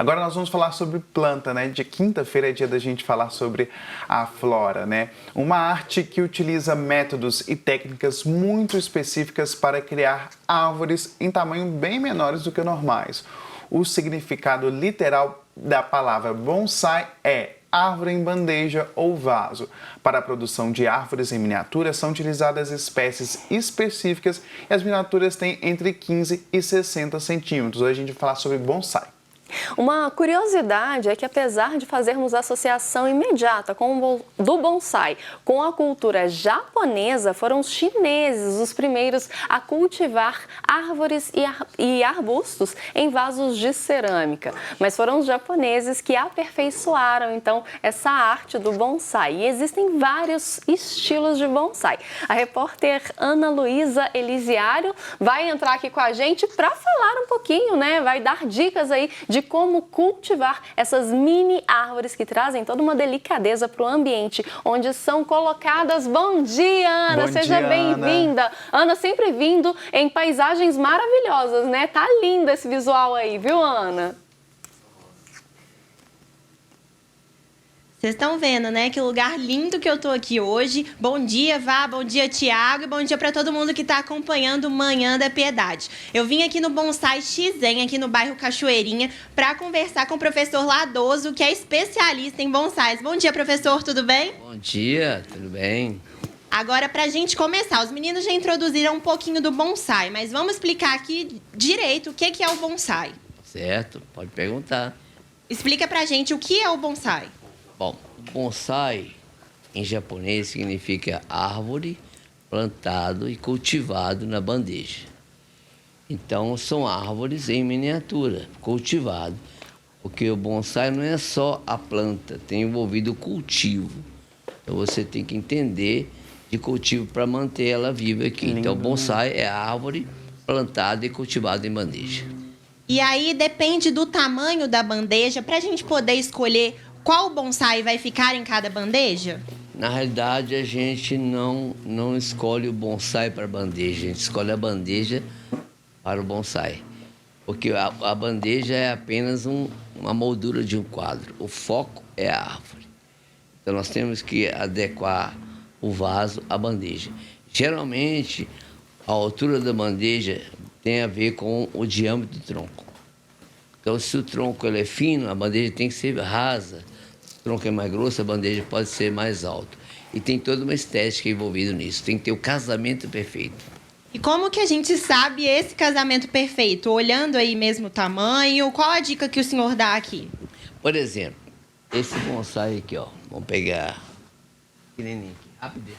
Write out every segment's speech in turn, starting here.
Agora nós vamos falar sobre planta, né? De quinta-feira é dia da gente falar sobre a flora, né? Uma arte que utiliza métodos e técnicas muito específicas para criar árvores em tamanho bem menores do que normais. O significado literal da palavra bonsai é árvore em bandeja ou vaso. Para a produção de árvores em miniatura são utilizadas espécies específicas e as miniaturas têm entre 15 e 60 centímetros. Hoje a gente vai falar sobre bonsai. Uma curiosidade é que, apesar de fazermos associação imediata do bonsai com a cultura japonesa, foram os chineses os primeiros a cultivar árvores e arbustos em vasos de cerâmica. Mas foram os japoneses que aperfeiçoaram, então, essa arte do bonsai. E existem vários estilos de bonsai. A repórter Ana Luísa Elisiário vai entrar aqui com a gente para falar um pouquinho, né? Vai dar dicas aí de como cultivar essas mini árvores que trazem toda uma delicadeza para o ambiente onde são colocadas. Bom dia, Ana! Seja bem-vinda! Ana sempre vindo em paisagens maravilhosas, né? Tá lindo esse visual aí, viu, Ana? Vocês estão vendo, né? Que lugar lindo que eu tô aqui hoje. Bom dia, Vá, bom dia, Tiago, e bom dia para todo mundo que está acompanhando o Manhã da Piedade. Eu vim aqui no Bonsai Xizen, aqui no bairro Cachoeirinha, para conversar com o professor Ladoso, que é especialista em bonsais. Bom dia, professor, tudo bem? Bom dia, tudo bem? Agora, para a gente começar, os meninos já introduziram um pouquinho do bonsai, mas vamos explicar aqui direito o que é o bonsai. Certo, pode perguntar. Explica pra gente o que é o bonsai. Bom, bonsai em japonês significa árvore plantado e cultivado na bandeja. Então, são árvores em miniatura, cultivado. Porque o bonsai não é só a planta, tem envolvido o cultivo. Então, você tem que entender de cultivo para manter ela viva aqui. Lindo, então, bonsai é árvore plantada e cultivada em bandeja. E aí, depende do tamanho da bandeja, para a gente poder escolher qual bonsai vai ficar em cada bandeja? Na realidade, a gente não escolhe o bonsai para a bandeja, a gente escolhe a bandeja para o bonsai. Porque a bandeja é apenas uma moldura de um quadro, o foco é a árvore. Então, nós temos que adequar o vaso à bandeja. Geralmente, a altura da bandeja tem a ver com o diâmetro do tronco. Então, se o tronco ele é fino, a bandeja tem que ser rasa. Se o tronco é mais grosso, a bandeja pode ser mais alta. E tem toda uma estética envolvida nisso. Tem que ter o casamento perfeito. E como que a gente sabe esse casamento perfeito? Olhando aí mesmo o tamanho, qual a dica que o senhor dá aqui? Por exemplo, esse bonsai aqui, ó. Vamos pegar pequenininho aqui. Rápido.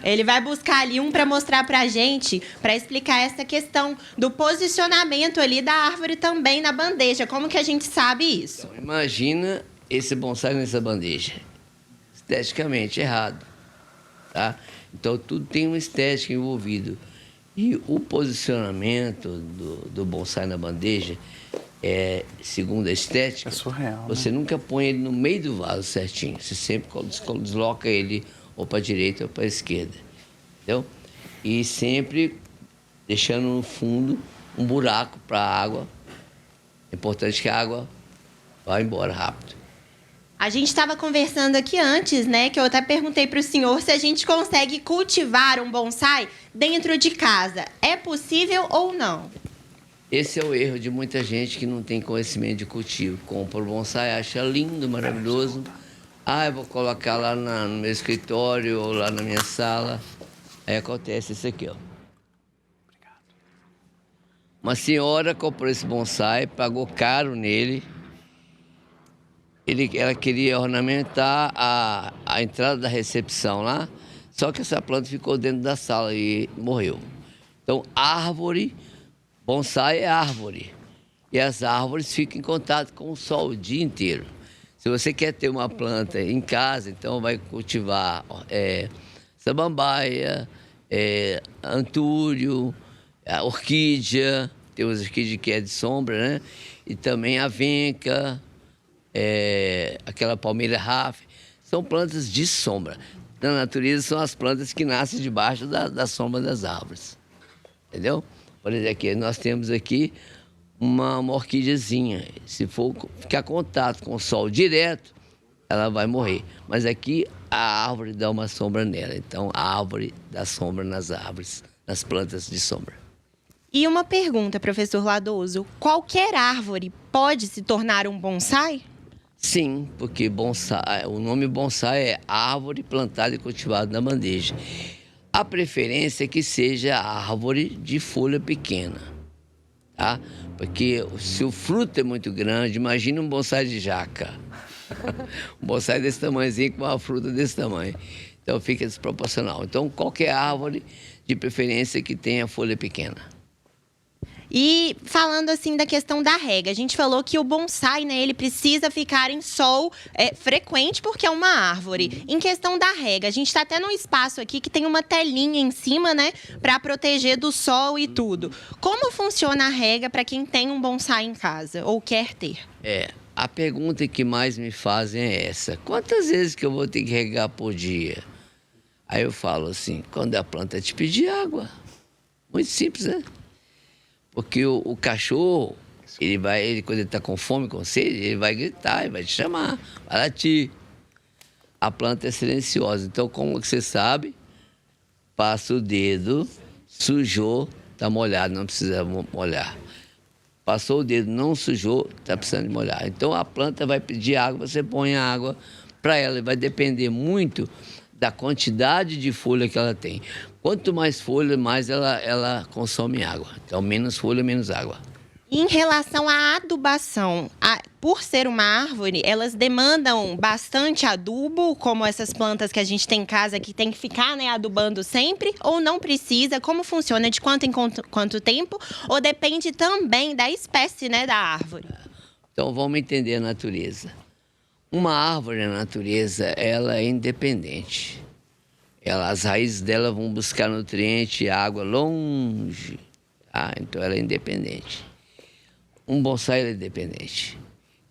Ele vai buscar ali um para mostrar pra gente, para explicar essa questão do posicionamento ali da árvore também na bandeja. Como que a gente sabe isso? Então, imagina esse bonsai nessa bandeja. Esteticamente errado, tá? Então, tudo tem uma estética envolvida. E o posicionamento do bonsai na bandeja, segundo a estética, É surreal, você nunca põe ele no meio do vaso certinho. Você sempre desloca ele ou para a direita ou para a esquerda. Entendeu? E sempre deixando no fundo um buraco para a água. É importante que a água vá embora rápido. A gente estava conversando aqui antes, né? Que eu até perguntei para o senhor se a gente consegue cultivar um bonsai dentro de casa. É possível ou não? Esse é o erro de muita gente que não tem conhecimento de cultivo. Compra o bonsai, acha lindo, maravilhoso. Eu vou colocar lá no meu escritório ou lá na minha sala. Aí acontece isso aqui, ó. Uma senhora comprou esse bonsai, pagou caro nele. Ela queria ornamentar a entrada da recepção lá, só que essa planta ficou dentro da sala e morreu. Então, árvore, bonsai é árvore. E as árvores ficam em contato com o sol o dia inteiro. Se você quer ter uma planta em casa, então vai cultivar samambaia, antúrio, a orquídea, tem umas orquídeas que é de sombra, né? E também a venca, aquela palmeira raf, são plantas de sombra. Na natureza são as plantas que nascem debaixo da sombra das árvores. Entendeu? Por exemplo, aqui, nós temos aqui uma orquídeazinha. Se for ficar em contato com o sol direto, ela vai morrer. Mas aqui a árvore dá uma sombra nela. Então a árvore dá sombra nas árvores, nas plantas de sombra. E uma pergunta, professor Ladoso. Qualquer árvore pode se tornar um bonsai? Sim, porque bonsai, o nome bonsai é árvore plantada e cultivada na bandeja. A preferência é que seja árvore de folha pequena, tá? Porque se o fruto é muito grande, imagina um bonsai de jaca. Um bonsai desse tamanhozinho com uma fruta desse tamanho. Então fica desproporcional. Então qualquer árvore, de preferência, que tenha folha pequena. E falando assim da questão da rega, a gente falou que o bonsai, né, ele precisa ficar em sol frequente porque é uma árvore. Em questão da rega, a gente está até num espaço aqui que tem uma telinha em cima, né, para proteger do sol e tudo. Como funciona a rega para quem tem um bonsai em casa ou quer ter? A pergunta que mais me fazem é essa: quantas vezes que eu vou ter que regar por dia? Aí eu falo assim: quando a planta te pedir água. Muito simples, né? Porque o cachorro, quando ele está com fome, com sede, ele vai gritar, ele vai te chamar, vai latir. A planta é silenciosa. Então, como que você sabe? Passa o dedo, sujou, está molhado, não precisa molhar. Passou o dedo, não sujou, está precisando de molhar. Então, a planta vai pedir água, você põe a água para ela. E vai depender muito da quantidade de folha que ela tem. Quanto mais folha, mais ela consome água. Então, menos folha, menos água. Em relação à adubação, por ser uma árvore, elas demandam bastante adubo, como essas plantas que a gente tem em casa, que tem que ficar, né, adubando sempre, ou não precisa? Como funciona? De quanto em quanto tempo? Ou depende também da espécie, né, da árvore? Então, vamos entender a natureza. Uma árvore na natureza, ela é independente. As raízes dela vão buscar nutriente e água longe. Tá? Então, ela é independente. Um bonsai é independente.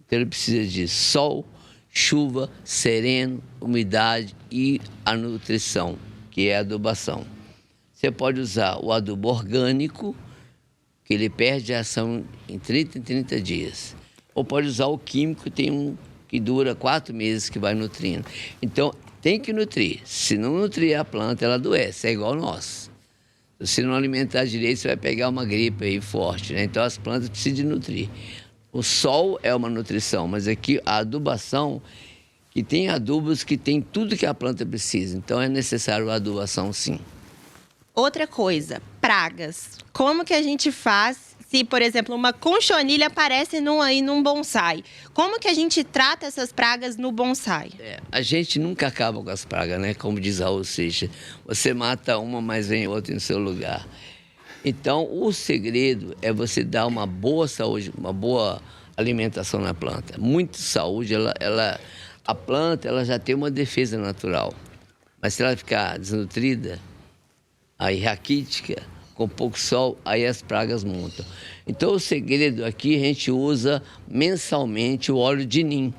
Então, ele precisa de sol, chuva, sereno, umidade e a nutrição, que é a adubação. Você pode usar o adubo orgânico, que ele perde a ação em 30 dias. Ou pode usar o químico, que dura 4 meses, que vai nutrindo. Então, tem que nutrir. Se não nutrir a planta, ela adoece. É igual nós. Se não alimentar direito, você vai pegar uma gripe aí forte, né? Então, as plantas precisam de nutrir. O sol é uma nutrição, mas aqui a adubação, que tem adubos que tem tudo que a planta precisa. Então, é necessário a adubação, sim. Outra coisa, pragas. Como que a gente faz se, por exemplo, uma conchonilha aparece num bonsai? Como que a gente trata essas pragas no bonsai? A gente nunca acaba com as pragas, né? Como diz Raul Seixas, você mata uma, mas vem outra no seu lugar. Então, o segredo é você dar uma boa saúde, uma boa alimentação na planta. Muita saúde, a planta ela já tem uma defesa natural. Mas se ela ficar desnutrida, aí raquítica, com pouco sol, aí as pragas montam. Então, o segredo aqui, a gente usa mensalmente o óleo de nim.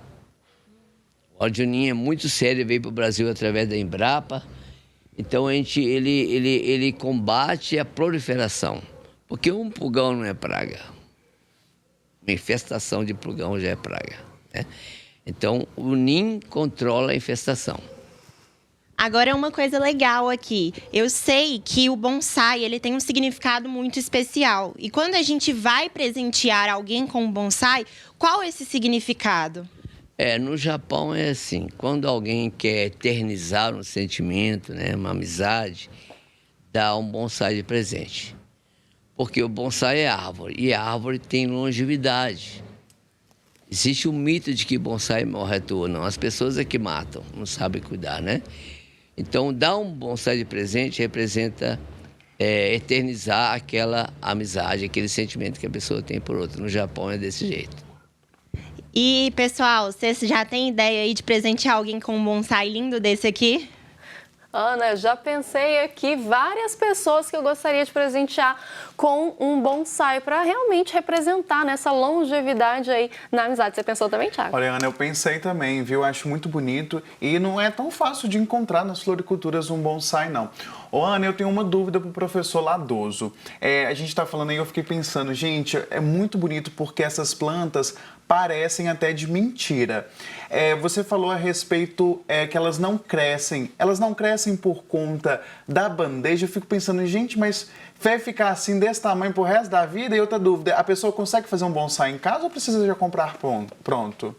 O óleo de nim é muito sério, veio para o Brasil através da Embrapa. Então, ele combate a proliferação. Porque um pulgão não é praga. Uma infestação de pulgão já é praga, né? Então, o nim controla a infestação. Agora, uma coisa legal aqui. Eu sei que o bonsai, ele tem um significado muito especial. E quando a gente vai presentear alguém com um bonsai, qual é esse significado? No Japão é assim, quando alguém quer eternizar um sentimento, né, uma amizade, dá um bonsai de presente. Porque o bonsai é árvore, e a árvore tem longevidade. Existe um mito de que bonsai morre à toa, não. As pessoas é que matam, não sabem cuidar, né? Então, dar um bonsai de presente representa eternizar aquela amizade, aquele sentimento que a pessoa tem por outra. No Japão é desse jeito. E, pessoal, vocês já têm ideia aí de presentear alguém com um bonsai lindo desse aqui? Ana, já pensei aqui várias pessoas que eu gostaria de presentear com um bonsai para realmente representar nessa longevidade aí na amizade. Você pensou também, Thiago? Olha, Ana, eu pensei também, viu? Acho muito bonito e não é tão fácil de encontrar nas floriculturas um bonsai, não. Ô, Ana, eu tenho uma dúvida para o professor Ladoso. A gente está falando aí, eu fiquei pensando, gente, é muito bonito porque essas plantas parecem até de mentira. Você falou a respeito que elas não crescem por conta da bandeja. Eu fico pensando, gente, mas vai ficar assim desse tamanho pro resto da vida? E outra dúvida, a pessoa consegue fazer um bonsai em casa ou precisa já comprar pronto?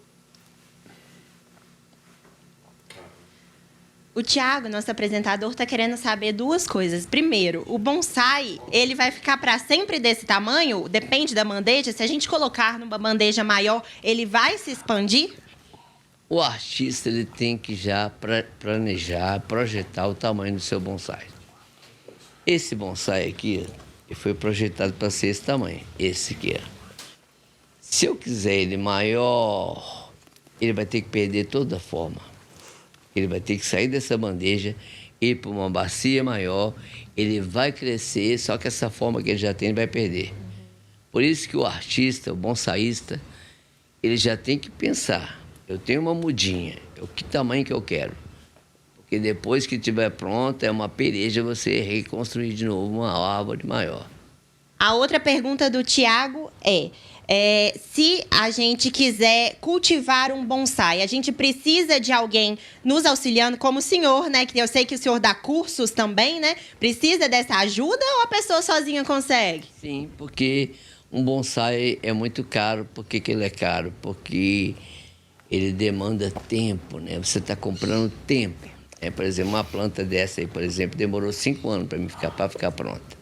O Thiago, nosso apresentador, está querendo saber duas coisas. Primeiro, o bonsai, ele vai ficar para sempre desse tamanho? Depende da bandeja. Se a gente colocar numa bandeja maior, ele vai se expandir? O artista ele tem que já planejar, projetar o tamanho do seu bonsai. Esse bonsai aqui, ele foi projetado para ser esse tamanho. Esse aqui, ó. Se eu quiser ele maior, ele vai ter que perder toda a forma. Ele vai ter que sair dessa bandeja, ir para uma bacia maior, ele vai crescer, só que essa forma que ele já tem, ele vai perder. Por isso que o artista, o bonsaísta, ele já tem que pensar, eu tenho uma mudinha, que tamanho que eu quero? Porque depois que estiver pronta, é uma peleja você reconstruir de novo uma árvore maior. A outra pergunta do Thiago se a gente quiser cultivar um bonsai, a gente precisa de alguém nos auxiliando, como o senhor, né? Que eu sei que o senhor dá cursos também, né? Precisa dessa ajuda ou a pessoa sozinha consegue? Sim, porque um bonsai é muito caro. Por que ele é caro? Porque ele demanda tempo, né? Você está comprando tempo. Por exemplo, uma planta dessa aí, por exemplo, demorou 5 anos para ficar pronta.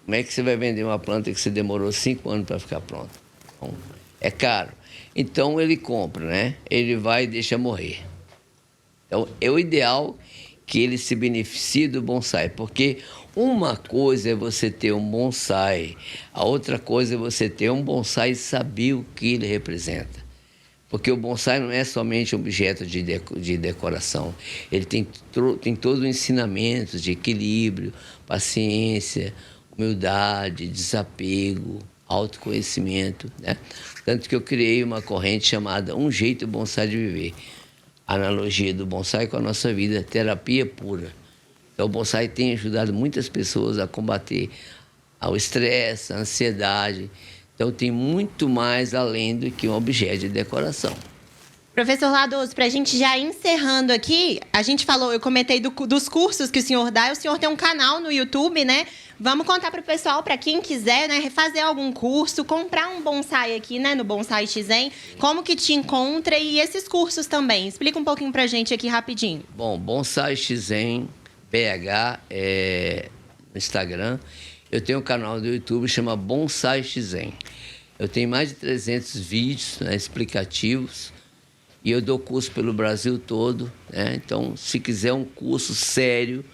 Como é que você vai vender uma planta que você demorou 5 anos para ficar pronta? Bom, é caro. Então ele compra, né? Ele vai e deixa morrer. Então é o ideal que ele se beneficie do bonsai, porque uma coisa é você ter um bonsai, a outra coisa é você ter um bonsai e saber o que ele representa. Porque o bonsai não é somente um objeto de decoração. Ele tem todo o ensinamento de equilíbrio, paciência, humildade, desapego, autoconhecimento, né? Tanto que eu criei uma corrente chamada Um Jeito Bonsai de Viver. A analogia do bonsai com a nossa vida, terapia pura. Então, o bonsai tem ajudado muitas pessoas a combater o estresse, a ansiedade. Então, tem muito mais além do que um objeto de decoração. Professor Ladoso, para a gente já encerrando aqui, a gente falou, eu comentei dos cursos que o senhor dá, o senhor tem um canal no YouTube, né? Vamos contar para o pessoal, para quem quiser, né, fazer algum curso, comprar um bonsai aqui, né, no Bonsai Xizen, como que te encontra e esses cursos também. Explica um pouquinho para a gente aqui rapidinho. Bom, Bonsai Xizen, BH, no Instagram. Eu tenho um canal do YouTube que chama Bonsai Xizen. Eu tenho mais de 300 vídeos, né, explicativos. E eu dou curso pelo Brasil todo, né? Então, se quiser um curso sério,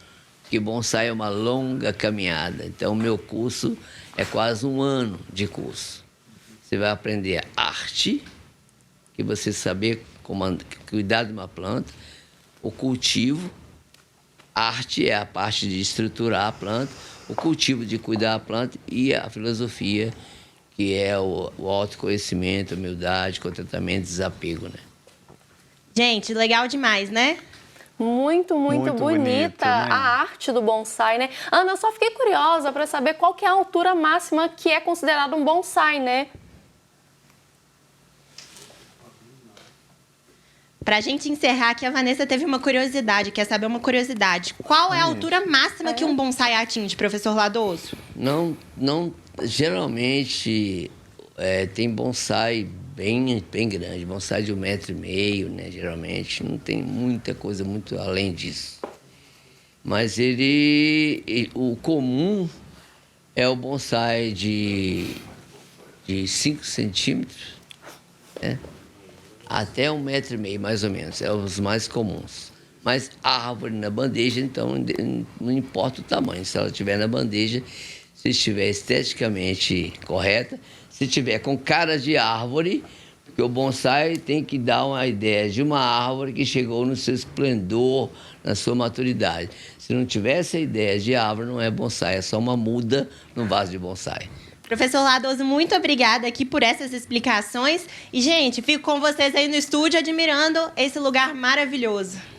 que bonsai é uma longa caminhada. Então, o meu curso é quase 1 ano de curso. Você vai aprender arte, que você saber cuidar de uma planta, o cultivo, arte é a parte de estruturar a planta, o cultivo de cuidar da planta e a filosofia, que é o autoconhecimento, humildade, contentamento, desapego, né? Gente, legal demais, né? Muito bonita bonito, né? A arte do bonsai, né? Ana, eu só fiquei curiosa para saber qual que é a altura máxima que é considerada um bonsai, né? Pra gente encerrar aqui, a Vanessa teve uma curiosidade, quer saber uma curiosidade. Qual é a altura máxima que um bonsai atinge, professor Ladoso? Não, geralmente tem bonsai bem grande, bonsai de 1,5 m, né? Geralmente não tem muita coisa muito além disso. Mas o comum é o bonsai de 5 centímetros, né? Até 1,5 m, mais ou menos, é os mais comuns. Mas a árvore na bandeja, então, não importa o tamanho. Se ela estiver na bandeja, se estiver esteticamente correta, se estiver com cara de árvore, Porque o bonsai tem que dar uma ideia de uma árvore que chegou no seu esplendor, na sua maturidade. Se não tiver essa ideia de árvore, não é bonsai, é só uma muda no vaso de bonsai. Professor Ladoso, muito obrigada aqui por essas explicações. E, gente, fico com vocês aí no estúdio admirando esse lugar maravilhoso.